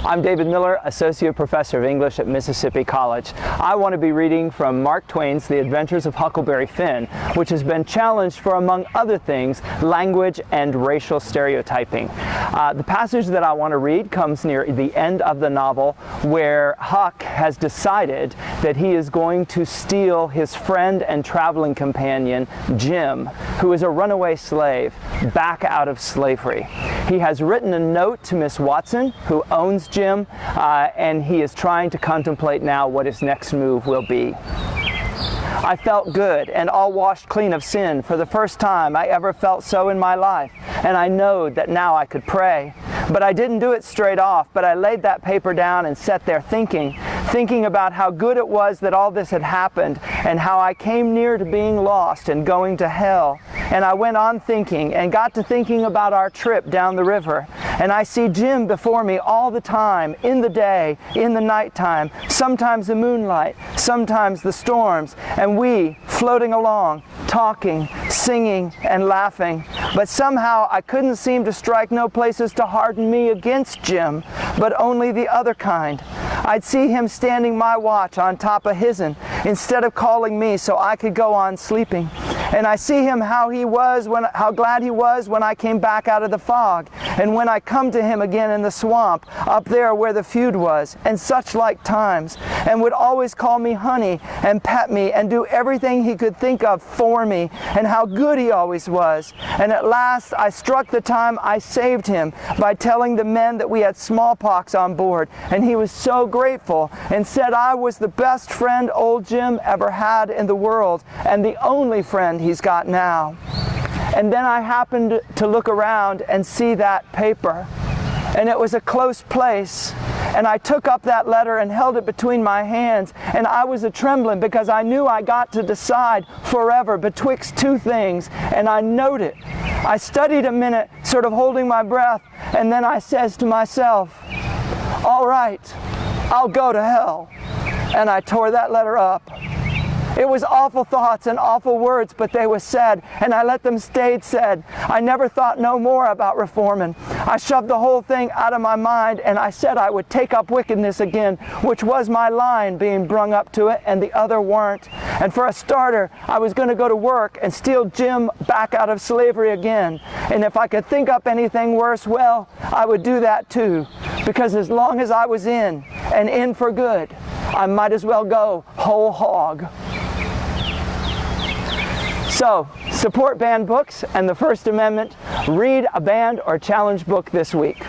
I'm David Miller, Associate Professor of English at Mississippi College. I want to be reading from Mark Twain's The Adventures of Huckleberry Finn, which has been challenged for, among other things, language and racial stereotyping. The passage that I want to read comes near the end of the novel, where Huck has decided that he is going to steal his friend and traveling companion, Jim, who is a runaway slave, back out of slavery. He has written a note to Miss Watson, who owns Jim, and he is trying to contemplate now what his next move will be. I felt good and all washed clean of sin. For the first time I ever felt so in my life, and I knowed that now I could pray. But I didn't do it straight off, but I laid that paper down and sat there thinking about how good it was that all this had happened, and how I came near to being lost and going to hell. And I went on thinking and got to thinking about our trip down the river. And I see Jim before me all the time, in the day, in the nighttime, sometimes the moonlight, sometimes the storms, and we floating along, talking, singing, and laughing. But somehow I couldn't seem to strike no places to harden me against Jim, but only the other kind. I'd see him standing my watch on top of his'n, instead of calling me so I could go on sleeping. And I see him how glad he was when I came back out of the fog, and when I come to him again in the swamp, up there where the feud was, and such like times, and would always call me honey, and pet me, and do everything he could think of for me, and how good he always was. And at last I struck the time I saved him by telling the men that we had smallpox on board, and he was so grateful, and said I was the best friend old Jim ever had in the world, and the only friend he's got now. And then I happened to look around and see that paper, and it was a close place, and I took up that letter and held it between my hands, and I was a-trembling because I knew I got to decide forever betwixt two things, and I knowed it. I studied a minute, sort of holding my breath, and then I says to myself, all right, I'll go to hell. And I tore that letter up. It was awful thoughts and awful words, but they were said, and I let them stay said. I never thought no more about reforming. I shoved the whole thing out of my mind, and I said I would take up wickedness again, which was my line being brung up to it, and the other weren't. And for a starter, I was going to go to work and steal Jim back out of slavery again. And if I could think up anything worse, well, I would do that too. Because as long as I was in, and in for good, I might as well go whole hog. So, support banned books and the First Amendment. Read a banned or challenged book this week.